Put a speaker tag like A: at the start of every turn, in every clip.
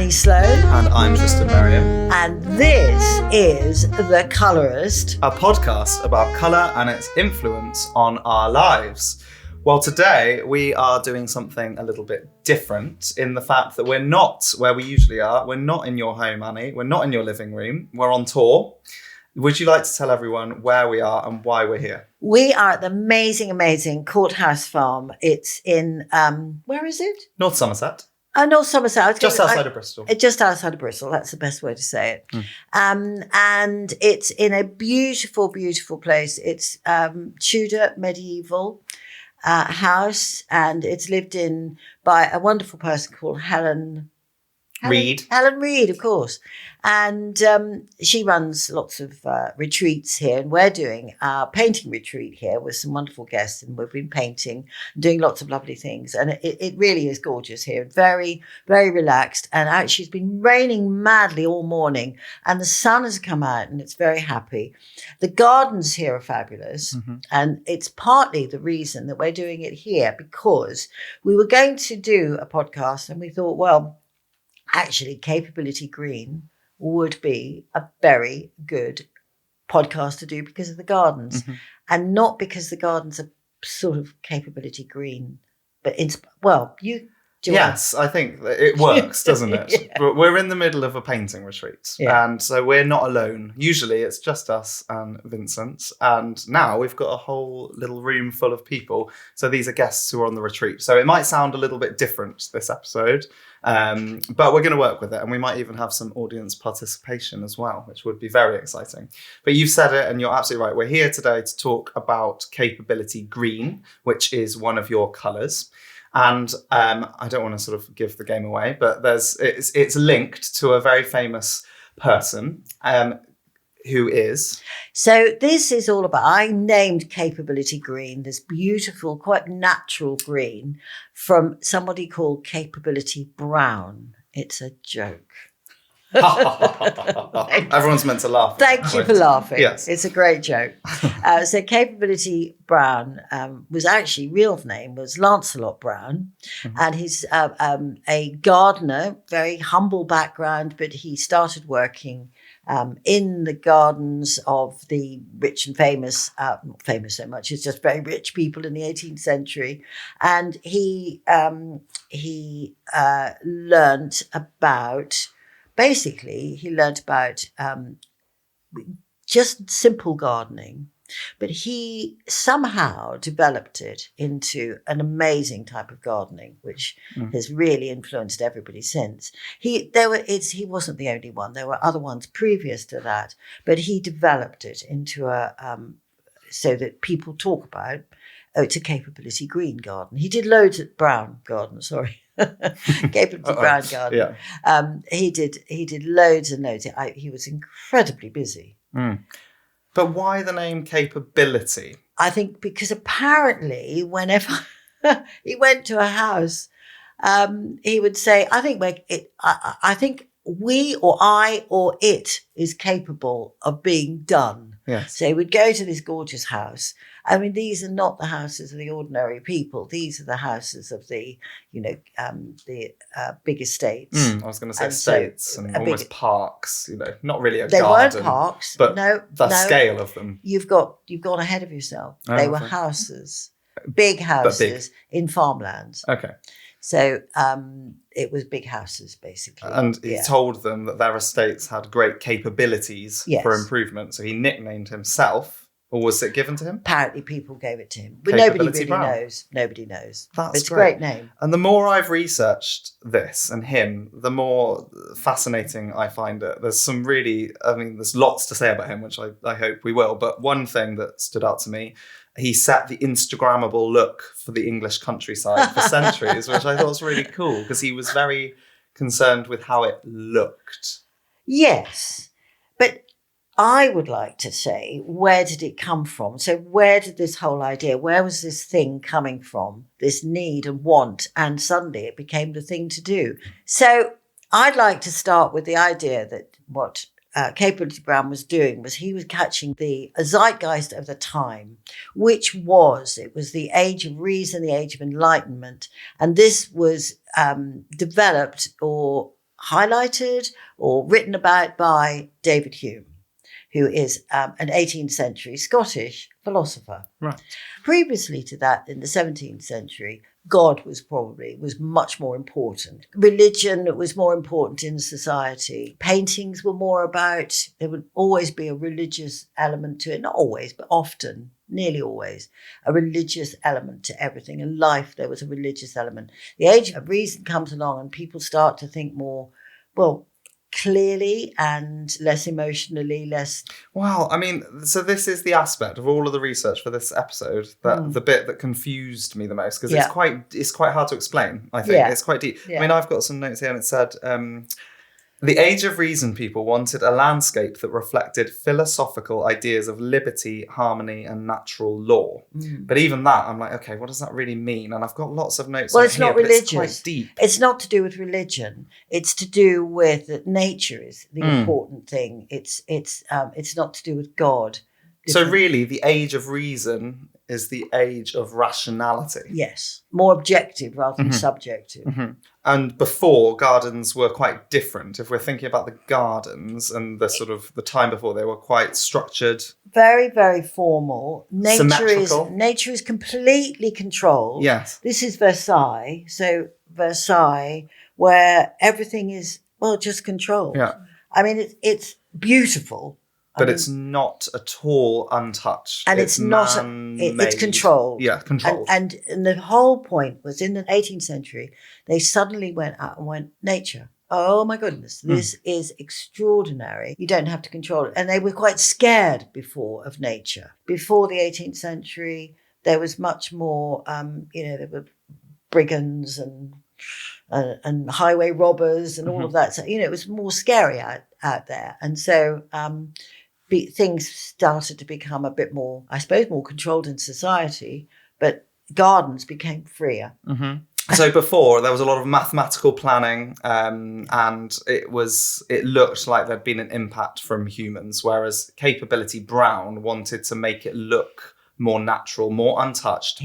A: Annie Sloan.
B: And I'm Tristan Merriam.
A: And this is The Colourist,
B: a podcast about colour and its influence on our lives. Well, today we are doing something a little bit different in the fact that we're not where we usually are. We're not in your home, Annie. We're not in your living room. We're on tour. Would you like to tell everyone where we are and why we're here?
A: We are at the amazing Courthouse farm. It's in, where is it?
B: North Somerset.
A: North Somerset.
B: Just outside of Bristol.
A: Just outside of Bristol. That's the best way to say it. And it's in a beautiful place. It's Tudor, medieval house, and it's lived in by a wonderful person called Helen Reid, of course. And she runs lots of retreats here, and we're doing our painting retreat here with some wonderful guests, and we've been painting, doing lots of lovely things. And it really is gorgeous here, very, very relaxed. And actually it's been raining madly all morning, and the sun has come out and it's very happy. The gardens here are fabulous. And it's partly the reason that we're doing it here, because we were going to do a podcast and we thought, well, actually, Capability Green would be a very good podcast to do because of the gardens, and not because the gardens are sort of Capability Green, but
B: Yes, I think that it works, doesn't it?
A: Yeah.
B: But we're in the middle of a painting retreat, and so we're not alone. Usually it's just us and Vincent, and now we've got a whole little room full of people. So these are guests who are on the retreat. So it might sound a little bit different this episode, but we're going to work with it, and we might even have some audience participation as well, which would be very exciting. But you've said it, and you're absolutely right. We're here today to talk about Capability Green, which is one of your colours. And I don't want to sort of give the game away, but it's linked to a very famous person who is.
A: So this is all about, I named Capability Green, this beautiful, quite natural green, from somebody called Capability Brown. It's a joke.
B: Everyone's meant to laugh.
A: Thank you for laughing.
B: Yes.
A: It's a great joke. So Capability Brown was actually, real name was Lancelot Brown, and he's a gardener, very humble background, but he started working in the gardens of the rich and famous, not famous so much, it's just very rich people in the 18th century. And he learnt about just simple gardening, but he somehow developed it into an amazing type of gardening, which has really influenced everybody since. He wasn't the only one. There were other ones previous to that, but he developed it into so that people talk about, it's a Capability Green garden. He did loads at Brown Garden, sorry. Capability Brown Garden. Yeah. He did loads and loads. He was incredibly busy.
B: But why the name Capability?
A: I think because apparently whenever he went to a house, he would say, I think we or I or it is capable of being done.
B: Yes.
A: So he would go to this gorgeous house. I mean, these are not the houses of the ordinary people. These are the houses of the big estates.
B: I was going to say estates and almost parks. Not really a
A: they
B: garden.
A: They weren't parks,
B: but
A: no,
B: the scale of them.
A: You've gone ahead of yourself. They were houses, big houses in farmlands.
B: Okay.
A: So it was big houses, basically.
B: And he told them that their estates had great capabilities for improvement. So he nicknamed himself, or was it given to him?
A: Apparently people gave it to him. But nobody really knows. It's a great name.
B: And the more I've researched this and him, the more fascinating I find it. There's there's lots to say about him, which I hope we will. But one thing that stood out to me, he set the Instagrammable look for the English countryside for centuries, which I thought was really cool because he was very concerned with how it looked.
A: Yes, but I would like to say, where did it come from? So where did this whole idea, where was this thing coming from, this need and want, and suddenly it became the thing to do? So I'd like to start with the idea that what Capability Brown was doing was he was catching the zeitgeist of the time, which was, it was the age of reason, the age of enlightenment. And this was developed or highlighted or written about by David Hume, who is an 18th century Scottish philosopher.
B: Right.
A: Previously to that, in the 17th century, God was much more important. Religion was more important in society. Paintings were more about, there would always be a religious element to it. Not always, but often, nearly always, a religious element to everything. In life, there was a religious element. The age of reason comes along and people start to think more, well, clearly and less emotionally, less.
B: Well, I mean, so this is the aspect of all of the research for this episode that the bit that confused me the most, because it's quite hard to explain. I think it's quite deep. I mean, I've got some notes here, and it said the Age of Reason people wanted a landscape that reflected philosophical ideas of liberty, harmony, and natural law. But even that, I'm like, okay, what does that really mean? And I've got lots of notes.
A: Well, it's not religious.
B: It's quite deep.
A: It's not to do with religion. It's to do with that nature is the important thing. It's not to do with God.
B: So really, the Age of Reason is the age of rationality.
A: Yes, more objective rather than subjective.
B: And before, gardens were quite different. If we're thinking about the gardens and the sort of the time before, they were quite structured.
A: Very, very formal.
B: Symmetrical.
A: Nature is completely controlled.
B: Yes.
A: This is Versailles. So Versailles, where everything is, well, just controlled.
B: Yeah.
A: I mean, it's beautiful.
B: But it's not at all untouched.
A: And it's not, it's controlled.
B: Yeah, controlled.
A: And the whole point was in the 18th century, they suddenly went out and went, nature. Oh my goodness, this is extraordinary. You don't have to control it. And they were quite scared before of nature. Before the 18th century, there was much more, there were brigands and highway robbers and all of that. So, it was more scary out there. And so, things started to become a bit more, I suppose, more controlled in society, but gardens became freer.
B: So before, there was a lot of mathematical planning, and it looked like there'd been an impact from humans, whereas Capability Brown wanted to make it look more natural, more untouched.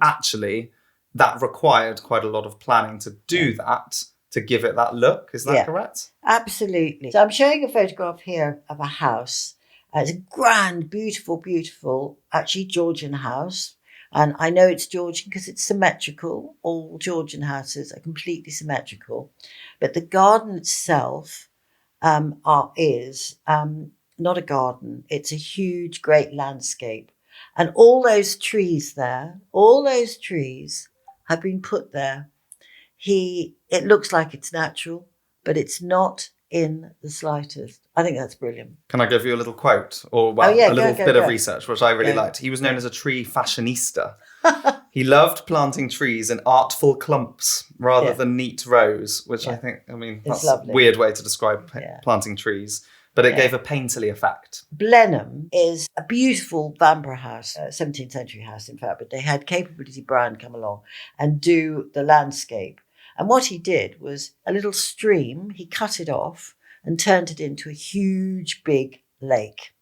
B: Actually, that required quite a lot of planning to do that, to give it that look. Is that correct?
A: Absolutely. So I'm showing a photograph here of a house. It's a grand, beautiful, beautiful, actually Georgian house. And I know it's Georgian because it's symmetrical. All Georgian houses are completely symmetrical. But the garden itself is not a garden. It's a huge, great landscape. And all those trees there, have been put there. It looks like it's natural, but it's not in the slightest. I think that's brilliant.
B: Can I give you a little quote or a little bit of research, which I really liked? He was known as a tree fashionista. He loved planting trees in artful clumps rather than neat rows, which I think, that's a weird way to describe planting trees, but it gave a painterly effect.
A: Blenheim is a beautiful Vanbrugh house, 17th century house, in fact, but they had Capability Brown come along and do the landscape. And what he did was a little stream, he cut it off and turned it into a huge, big lake.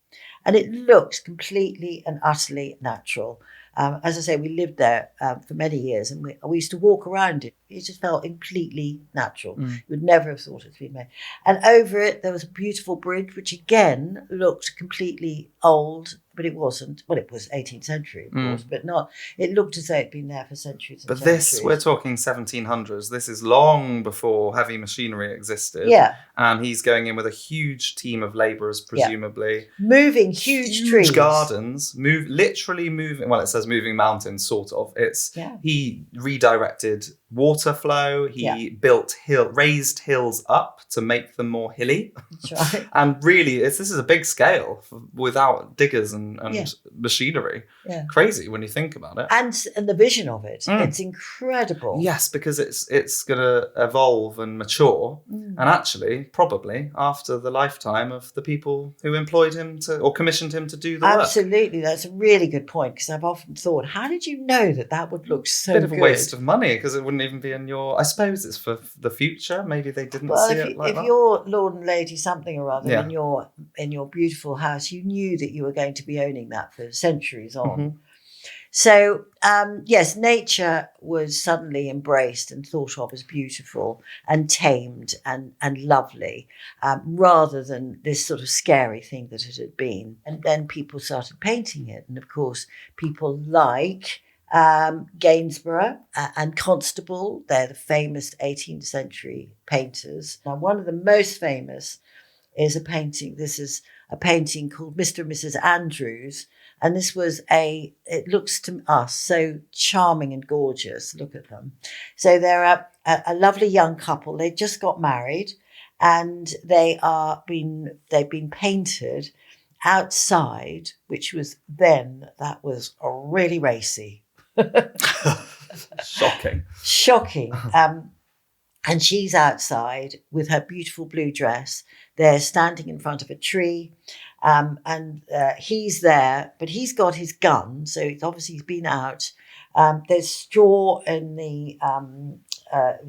A: And it looked completely and utterly natural. As I say, we lived there for many years and we used to walk around it. It just felt completely natural. You would never have thought it's been made. And over it, there was a beautiful bridge, which again looked completely old, but it wasn't. Well, it was 18th century, of course, but not. It looked as though it'd been there for centuries and centuries.
B: This, we're talking 1700s. This is long before heavy machinery existed.
A: Yeah.
B: And he's going in with a huge team of labourers, presumably.
A: Moving huge trees.
B: Gardens. Literally moving, well, it says moving mountains, sort of. He redirected water flow. He built raised hills up to make them more hilly.
A: That's right.
B: And really, this is a big scale without diggers and machinery.
A: Yeah.
B: Crazy when you think about it.
A: And the vision of it, it's incredible.
B: Yes, because it's going to evolve and mature. And actually, probably after the lifetime of the people who employed him or commissioned him to do the work.
A: Absolutely. That's a really good point, because I've often thought, how did you know that would look so good?
B: Bit of a waste of money, because it wouldn't even be in I suppose it's for the future. Maybe they didn't see it like that.
A: If you're Lord and Lady something or other in your beautiful house, you knew that you were going to be owning that for centuries on. So, yes, nature was suddenly embraced and thought of as beautiful and tamed and lovely, rather than this sort of scary thing that it had been. And then people started painting it. And of course, people like Gainsborough and Constable, they're the famous 18th century painters. Now, one of the most famous is a painting. This is a painting called Mr. and Mrs. Andrews. And this was it looks to us so charming and gorgeous. Look at them. So they're a lovely young couple. They just got married and they've been painted outside, which was that was really racy. Shocking. And she's outside with her beautiful blue dress. They're standing in front of a tree, and he's there, but he's got his gun, so it's obviously he's been out. There's straw in the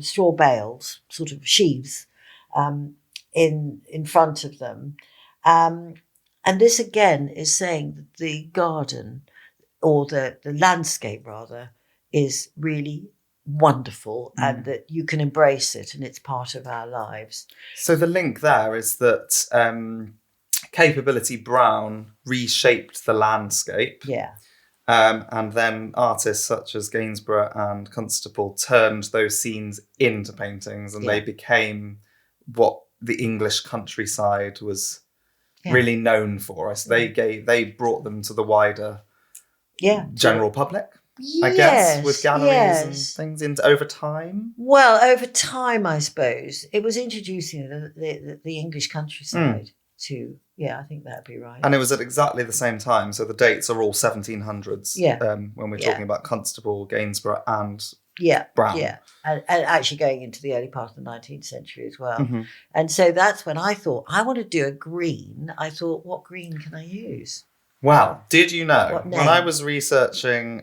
A: straw bales, sort of sheaves, in front of them, and this again is saying that the garden, or the landscape rather, is really wonderful and that you can embrace it and it's part of our lives.
B: So the link there is that Capability Brown reshaped the landscape.
A: Yeah.
B: And then artists such as Gainsborough and Constable turned those scenes into paintings, and they became what the English countryside was really known for. So they brought them to the wider general public. I guess, with galleries and things over time.
A: Well, over time, I suppose it was introducing the English countryside to. Yeah, I think that'd be right.
B: And it was at exactly the same time. So the dates are all 1700s.
A: Yeah.
B: When we're talking about Constable, Gainsborough, and Brown.
A: Yeah, and actually going into the early part of the 19th century as well. Mm-hmm. And so that's when I thought I want to do a green. I thought, what green can I use?
B: Wow. Did you know, when I was researching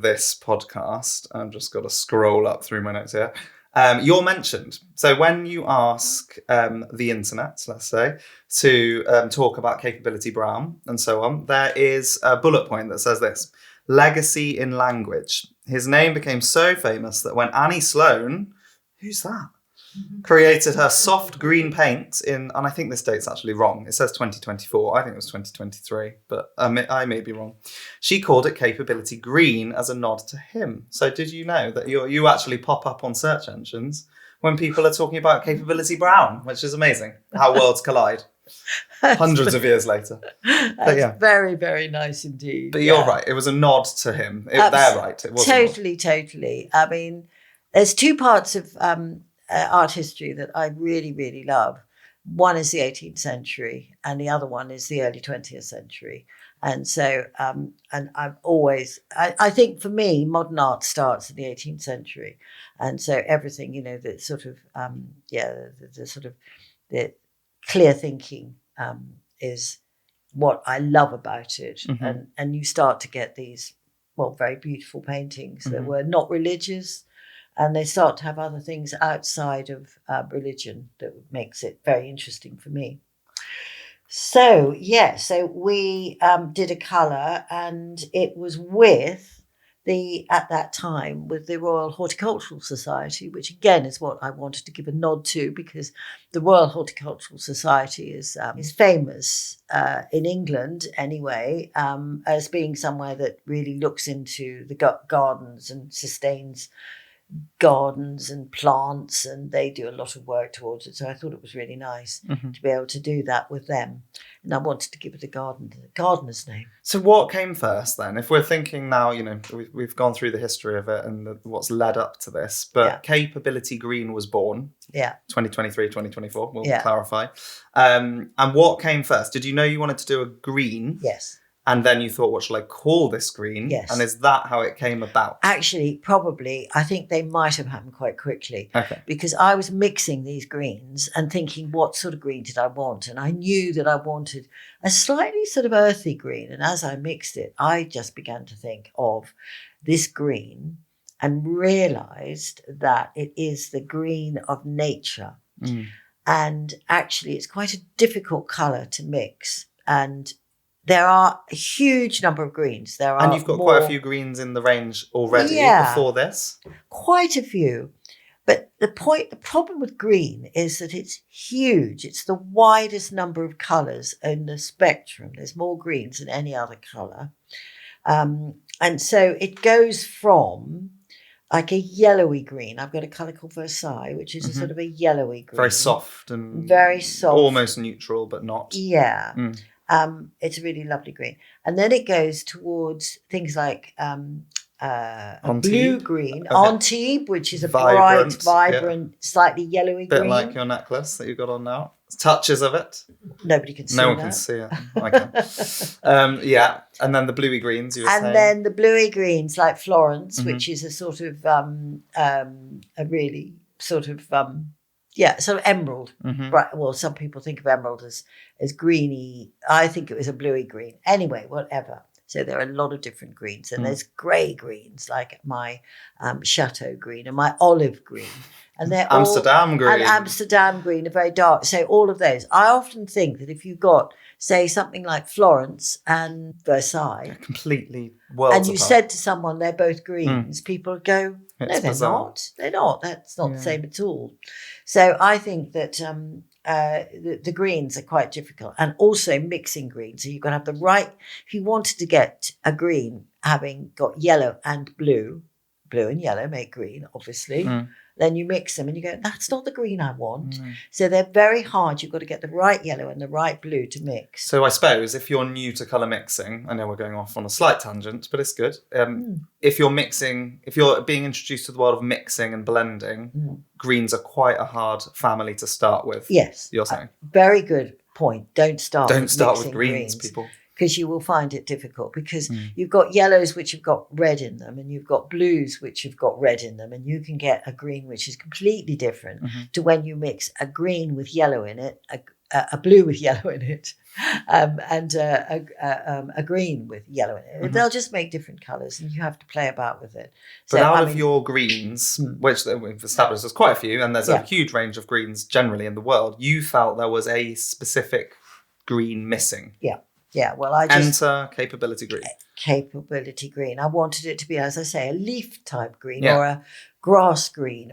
B: this podcast, I've just got to scroll up through my notes here, you're mentioned. So when you ask the internet, let's say, to talk about Capability Brown and so on, there is a bullet point that says this: legacy in language. His name became so famous that when Annie Sloan, who's that? Created her soft green paint and I think this date's actually wrong. It says 2024. I think it was 2023, but I may be wrong. She called it Capability Green as a nod to him. So did you know that you actually pop up on search engines when people are talking about Capability Brown, which is amazing. How worlds collide. Hundreds of years later.
A: That's very, very nice indeed.
B: But you're right. It was a nod to him. They're right. It was
A: totally. I mean, there's two parts of art history that I really, really love. One is the 18th century and the other one is the early 20th century. And so, and I've always, I think for me, modern art starts in the 18th century. And so everything, that sort of, the sort of the clear thinking is what I love about it. Mm-hmm. And you start to get these, very beautiful paintings that were not religious. And they start to have other things outside of religion that makes it very interesting for me. So we did a colour, and it was at that time with the Royal Horticultural Society, which again is what I wanted to give a nod to, because the Royal Horticultural Society is famous in England anyway, as being somewhere that really looks into the gardens and sustains gardens and plants, and they do a lot of work towards it. So I thought it was really nice to be able to do that with them. And I wanted to give it the gardener's name. So
B: what came first then? If we're thinking now, we've gone through the history of it and what's led up to this, but Capability Green was born. 2023, 2024, we'll clarify. And what came first? Did you know you wanted to do a green?
A: Yes.
B: And then you thought, what shall I call this green?
A: Yes.
B: And is that how it came about?
A: Actually, probably. I think they might have happened quite quickly.
B: Okay.
A: Because I was mixing these greens and thinking, what sort of green did I want? And I knew that I wanted a slightly sort of earthy green. And as I mixed it, I just began to think of this green and realised that it is the green of nature. And actually, it's quite a difficult colour to mix. And there are a huge number of greens.
B: And you've got quite a few greens in the range already before this.
A: Quite a few. But the problem with green is that it's huge. It's the widest number of colours in the spectrum. There's more greens than any other colour. And so it goes from like a yellowy green. I've got a colour called Versailles, which is a sort of a yellowy green.
B: Very soft and
A: very soft.
B: Almost neutral, but not.
A: Yeah. It's a really lovely green. And then it goes towards things like a blue green, Antibes, which is a bright, vibrant, slightly yellowy green.
B: Bit like your necklace that you've got on now. Touches of it.
A: Nobody can see
B: No one
A: that.
B: can see it. I can. Yeah. And then the bluey greens you were saying.
A: And then the bluey greens like Florence, which is a sort of a really sort of sort of emerald. Right. Well, some people think of emerald as greeny. I think it was a bluey green. Anyway, whatever. So there are a lot of different greens, and there's grey greens like my chateau green and my olive green, and they're
B: Amsterdam green.
A: And Amsterdam green are very dark. So all of those. I often think that if you got, say, something like Florence and Versailles,
B: they're completely worlds
A: and you
B: apart.
A: Said to someone they're both greens, people would go, "No,
B: It's
A: they're
B: bizarre.
A: not. They're not. That's not the same at all." So I think that the greens are quite difficult, and also mixing greens. So you've got to have the right. If you wanted to get a green having got yellow and blue and yellow make green, obviously. Then you mix them and you go, that's not the green I want. So they're very hard. You've got to get the right yellow and the right blue to mix.
B: So I suppose if you're new to colour mixing, I know we're going off on a slight tangent, but it's good. If you're being introduced to the world of mixing and blending, greens are quite a hard family to start with.
A: Yes.
B: You're saying.
A: Very good point. Don't start
B: with greens, people.
A: Because you will find it difficult, because you've got yellows which have got red in them, and you've got blues which have got red in them, and you can get a green which is completely different to when you mix a green with yellow in it, a blue with yellow in it, and a green with yellow in it. They'll just make different colours, and you have to play about with it.
B: But out of your greens, which we've established there's quite a few, and there's a huge range of greens generally in the world, you felt there was a specific green missing.
A: Yeah, well, I just...
B: Enter capability green.
A: Capability green. I wanted it to be, as I say, a leaf type green or a grass green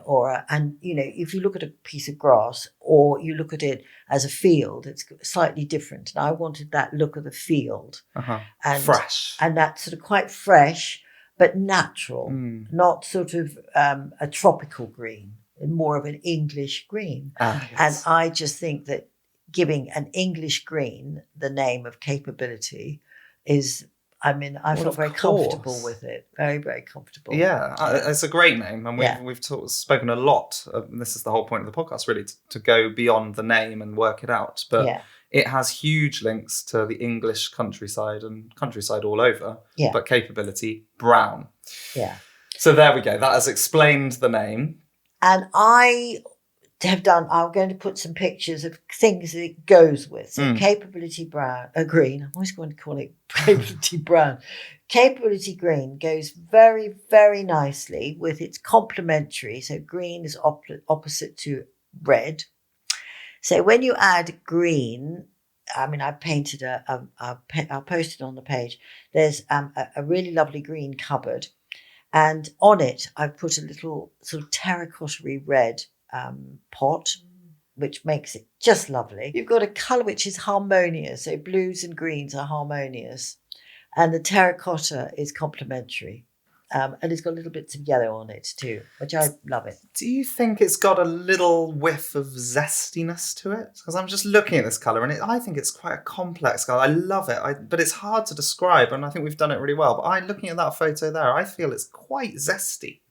A: and, you know, if you look at a piece of grass or you look at it as a field, it's slightly different. And I wanted that look of the field. And fresh. And that's sort of quite fresh, but natural, not sort of a tropical green, more of an English green. Yes. And I just think that giving an English green the name of capability is, I felt very comfortable with it. Very, very comfortable.
B: Yeah, it's a great name. And we've spoken a lot. And this is the whole point of the podcast, really, to go beyond the name and work it out. But it has huge links to the English countryside and countryside all over. Yeah. But capability, brown.
A: Yeah.
B: So there we go. That has explained the name.
A: And I'm going to put some pictures of things that it goes with. So capability green. I'm always going to call it capability brown. Capability green goes very, very nicely with its complementary. So green is opposite to red. So when you add green, I painted I'll post it on the page. There's a really lovely green cupboard. And on it, I've put a little sort of terracotta-y red pot, which makes it just lovely. You've got a colour which is harmonious, so blues and greens are harmonious, and the terracotta is complementary, and it's got little bits of yellow on it too, which I love it.
B: Do you think it's got a little whiff of zestiness to it? Because I'm just looking at this colour, and I think it's quite a complex colour. I love it, but it's hard to describe, and I think we've done it really well. But looking at that photo there, I feel it's quite zesty.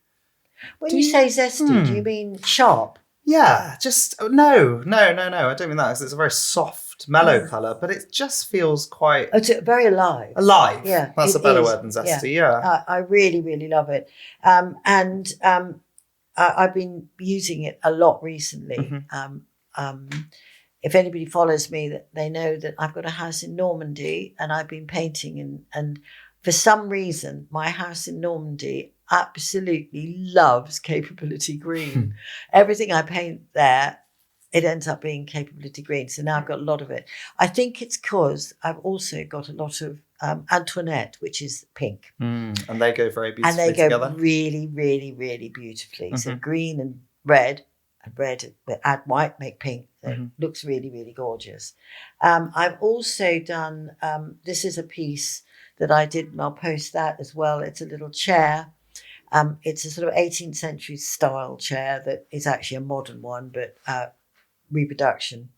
A: When you say zesty, do you mean sharp?
B: Yeah, just no. I don't mean that, because it's a very soft, mellow colour, but it just feels quite...
A: It's very alive.
B: Alive. Yeah, that's a better word than zesty. Yeah.
A: I really, really love it. I've been using it a lot recently. If anybody follows me, they know that I've got a house in Normandy, and I've been painting, and for some reason, my house in Normandy absolutely loves capability green. Everything I paint there it ends up being capability green. So now I've got a lot of it. I think it's because I've also got a lot of Antoinette, which is pink.
B: And they go very beautifully
A: and they
B: together.
A: go really, really, really beautifully. So green and red add white, make pink. So it looks really, really gorgeous. I've also done, this is a piece that I did, and I'll post that as well. It's a little chair. It's a sort of 18th century style chair that is actually a modern one, but reproduction.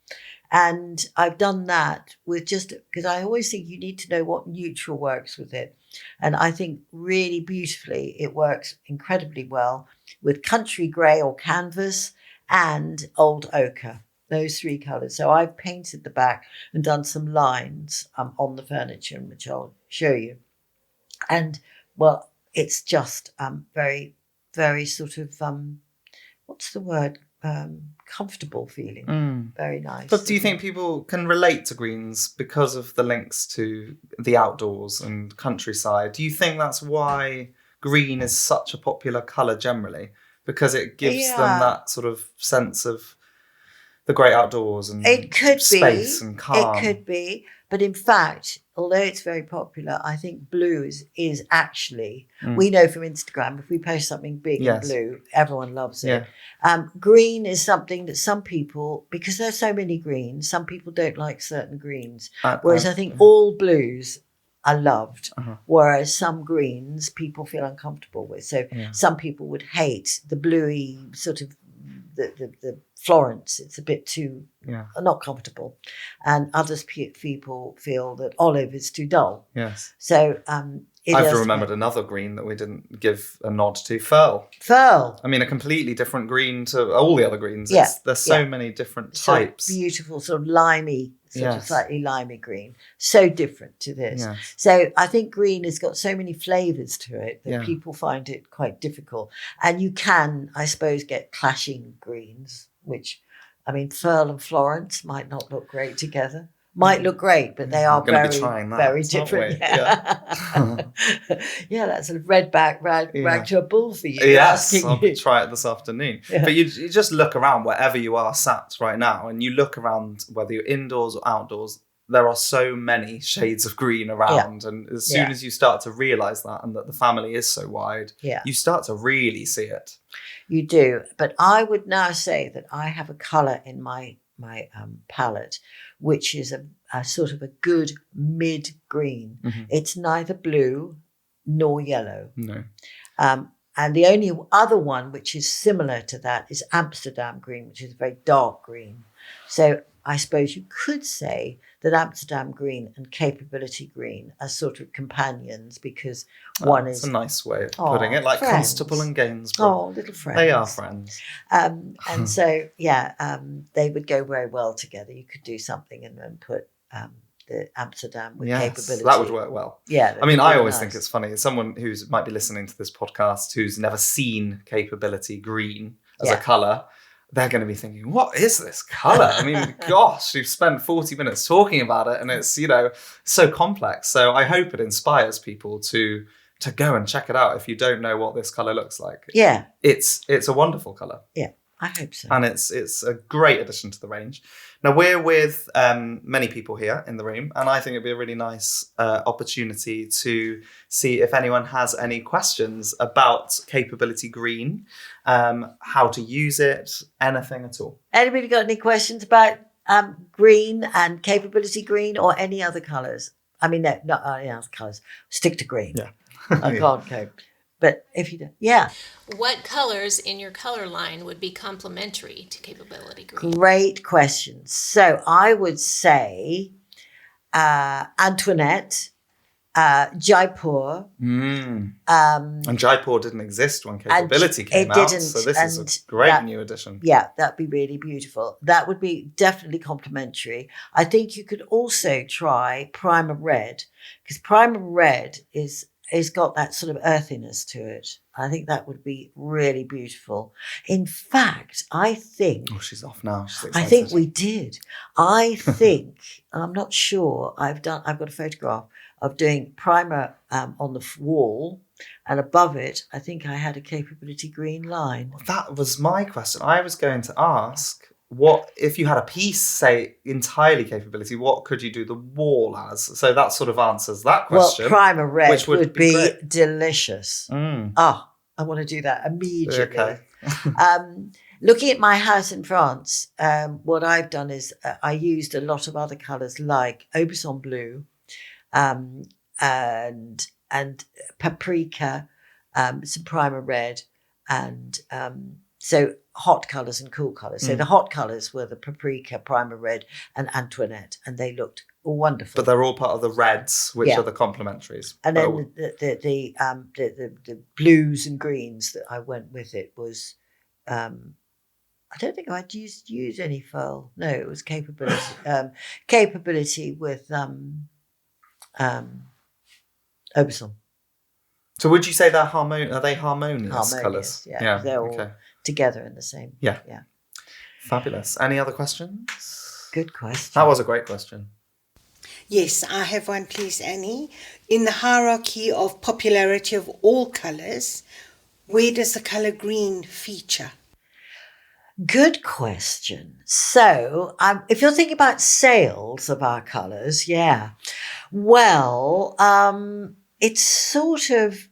A: And I've done that with just because I always think you need to know what neutral works with it. And I think really beautifully it works incredibly well with country grey or canvas and old ochre, those three colours. So I've painted the back and done some lines on the furniture, which I'll show you. And well, it's just very, very sort of, what's the word? Comfortable feeling. Very nice.
B: But do you think people can relate to greens because of the links to the outdoors and countryside? Do you think that's why green is such a popular colour generally? Because it gives them that sort of sense of the great outdoors and space and calm.
A: It could be. But in fact, although it's very popular, I think blue is actually, we know from Instagram, if we post something big in blue, everyone loves it. Green is something that some people, because there's so many greens, some people don't like certain greens. Whereas I think all blues are loved, whereas some greens people feel uncomfortable with. So some people would hate the bluey sort of the Florence. It's a bit too not comfortable, and others people feel that olive is too dull.
B: Yes.
A: So
B: I've remembered another green that we didn't give a nod to. Furl.
A: I
B: mean, a completely different green to all the other greens. There's so many different types.
A: Beautiful, sort of limey, of slightly limey green. So different to this. Yes. So I think green has got so many flavours to it that people find it quite difficult. And you can, I suppose, get clashing greens, which, I mean, Furl and Florence might not look great together. Might look great, but they are very, very different. That's a red back rag to a bull for you.
B: Yes, I'll try it this afternoon. Yeah. But you just look around wherever you are sat right now, and you look around whether you're indoors or outdoors, there are so many shades of green around. Yeah. And as soon as you start to realise that, and that the family is so wide, you start to really see it.
A: You do. But I would now say that I have a colour in my palette, which is a sort of a good mid green. It's neither blue nor yellow.
B: No.
A: And the only other one which is similar to that is Amsterdam green, which is a very dark green. So I suppose you could say that Amsterdam green and capability green are sort of companions, because one is...
B: That's a nice way of putting it, like friends. Constable and Gainsborough.
A: Oh, little friends.
B: They are friends.
A: And so, they would go very well together. You could do something and then put the Amsterdam with capability.
B: That would work well.
A: Yeah.
B: I mean, I always think it's funny. As someone who might be listening to this podcast who's never seen capability green as a colour, they're going to be thinking, what is this colour? I mean, gosh, you've spent 40 minutes talking about it and it's, so complex. So I hope it inspires people to go and check it out if you don't know what this colour looks like.
A: Yeah.
B: It's a wonderful colour.
A: Yeah, I hope so.
B: And it's a great addition to the range. Now, we're with many people here in the room, and I think it'd be a really nice opportunity to see if anyone has any questions about Capability Green, how to use it, anything at all.
A: Anybody got any questions about green and Capability Green or any other colours? I mean, no, not any other colours. Stick to green.
B: Yeah.
A: I can't cope. But if you don't,
C: What colors in your color line would be complementary to Capability Green?
A: Great question. So I would say Antoinette, Jaipur.
B: And Jaipur didn't exist when Capability came out. So this is a great new addition.
A: Yeah, that'd be really beautiful. That would be definitely complementary. I think you could also try Primer Red, because Primer Red it's got that sort of earthiness to it. I think that would be really beautiful. In fact, I think...
B: Oh, she's off now. She's excited.
A: I think we did. I think, I'm not sure, I've got a photograph of doing primer on the wall, and above it, I think I had a Capability Green line.
B: That was my question. I was going to ask, what if you had a piece, say, entirely capability, what could you do the wall as? So that sort of answers that question.
A: Well, primer red
B: which would be great.
A: delicious. I want to do that immediately.
B: Okay.
A: Looking at my house in France, what I've done is I used a lot of other colours like Aubusson blue and paprika, some primer red, and so hot colours and cool colours. So the hot colours were the paprika, primer red, and Antoinette, and they looked wonderful.
B: But they're all part of the reds, which are the complementaries.
A: And then the blues and greens that I went with it was, I don't think I'd use any faux. No, it was capability. Capability with Aubusson.
B: So would you say they're are they harmonious colours?
A: Yeah, they're all together in the same.
B: Yeah. Fabulous. Any other questions?
A: Good question.
B: That was a great question.
D: Yes, I have one, please, Annie. In the hierarchy of popularity of all colours, where does the colour green feature?
A: Good question. So, if you're thinking about sales of our colours, well, it's sort of,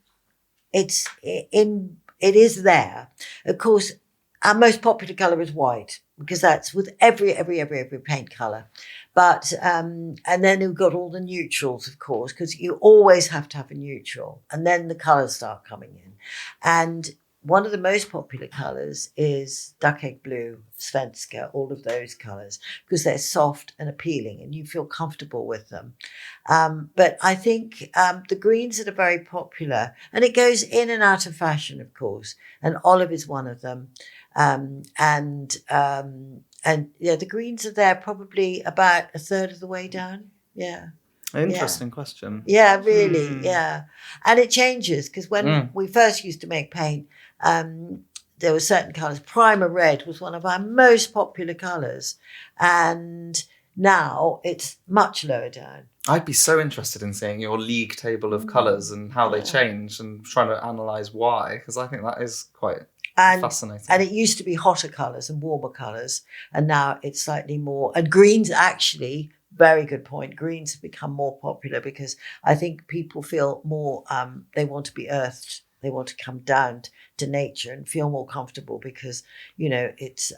A: it is there. Of course, our most popular colour is white, because that's with every paint colour. But, and then we've got all the neutrals, of course, because you always have to have a neutral, and then the colours start coming in. And one of the most popular colours is duck egg blue, Svenska, all of those colours, because they're soft and appealing and you feel comfortable with them. But I think the greens that are very popular, and it goes in and out of fashion, of course, and olive is one of them. And the greens are there probably about a third of the way down. Yeah.
B: Interesting question.
A: Yeah, really. Yeah. And it changes, because when we first used to make paint, there were certain colours. Primer red was one of our most popular colours. And now it's much lower down.
B: I'd be so interested in seeing your league table of colours and how they change, and trying to analyse why, because I think that is quite fascinating.
A: And it used to be hotter colours and warmer colours, and now it's slightly more. And greens, actually, very good point. Greens have become more popular because I think people feel more, they want to be earthed. They want to come down to nature and feel more comfortable, because, it's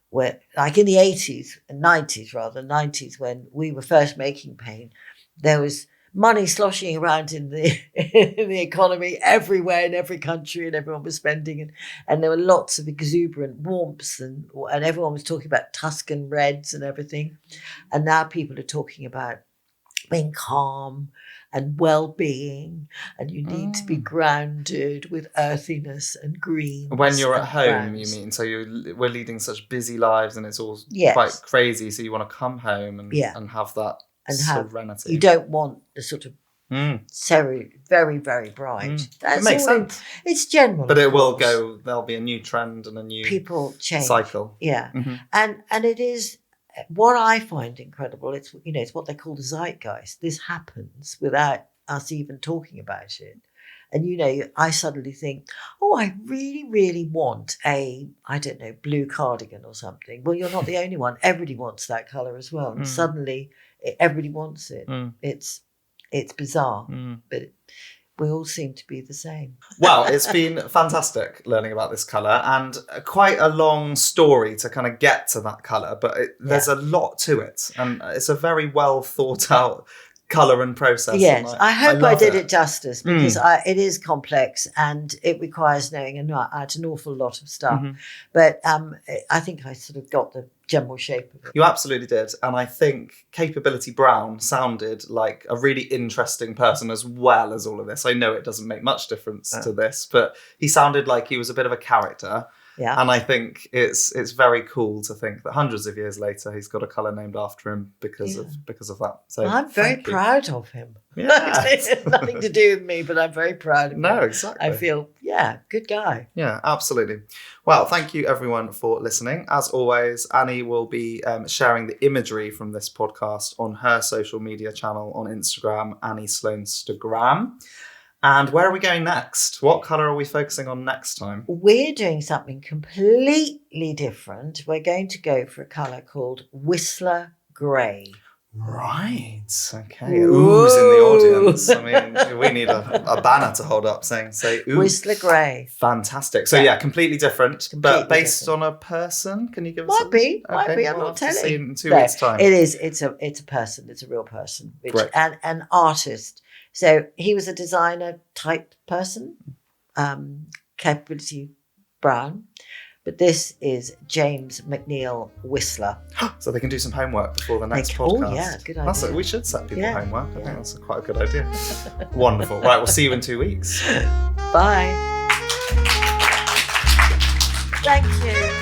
A: where, like in the 80s and 90s, when we were first making paint, there was money sloshing around in the in the economy everywhere, in every country, and everyone was spending, and there were lots of exuberant warmths, and everyone was talking about Tuscan reds and everything. And now people are talking about being calm and well-being, and you need to be grounded with earthiness and green.
B: When you're at home, you mean? So we're leading such busy lives, and it's all quite crazy. So you want to come home and have that serenity.
A: You don't want the sort of very, very bright.
B: It makes sense.
A: It's general,
B: but it will go. There'll be a new trend and a new cycle.
A: Yeah, and it is. What I find incredible, it's what they call the zeitgeist. This happens without us even talking about it. And, I suddenly think, I really, really want a, blue cardigan or something. Well, you're not the only one. Everybody wants that colour as well. And suddenly everybody wants it. It's bizarre, but we all seem to be the same.
B: Well, it's been fantastic learning about this colour, and quite a long story to kind of get to that colour, but there's a lot to it, and it's a very well thought out colour and process.
A: Yes, I hope I did it justice, because it is complex and it requires knowing an awful lot of stuff. But I think I sort of got the general shape of it.
B: You absolutely did. And I think Capability Brown sounded like a really interesting person as well as all of this. I know it doesn't make much difference to this, but he sounded like he was a bit of a character.
A: Yeah.
B: And I think it's very cool to think that hundreds of years later he's got a colour named after him because of that. So
A: I'm very proud of him.
B: Yeah.
A: It has nothing to do with me, but I'm very proud of him.
B: No, exactly.
A: I feel, good guy.
B: Yeah, absolutely. Well, thank you everyone for listening. As always, Annie will be sharing the imagery from this podcast on her social media channel on Instagram, Annie Sloan Instagram. And where are we going next? What colour are we focusing on next time?
A: We're doing something completely different. We're going to go for a colour called Whistler Grey.
B: Right. Okay. Ooh's in the audience. I mean, we need a banner to hold up saying, ooh.
A: Whistler Grey.
B: Fantastic. So yeah, completely different, but based on a person. Can you give us?
A: Might be.
B: Okay,
A: I'm
B: we'll
A: not
B: have to
A: telling.
B: see in 2 weeks' time.
A: It is. It's a person. It's a real person.
B: Great.
A: And an artist. So he was a designer type person, capability Brown. But this is James McNeill Whistler.
B: So they can do some homework before the next podcast.
A: Oh, yeah, good idea.
B: We should set people homework. I think that's quite a good idea. Wonderful. Right, we'll see you in 2 weeks.
A: Bye. Thank you.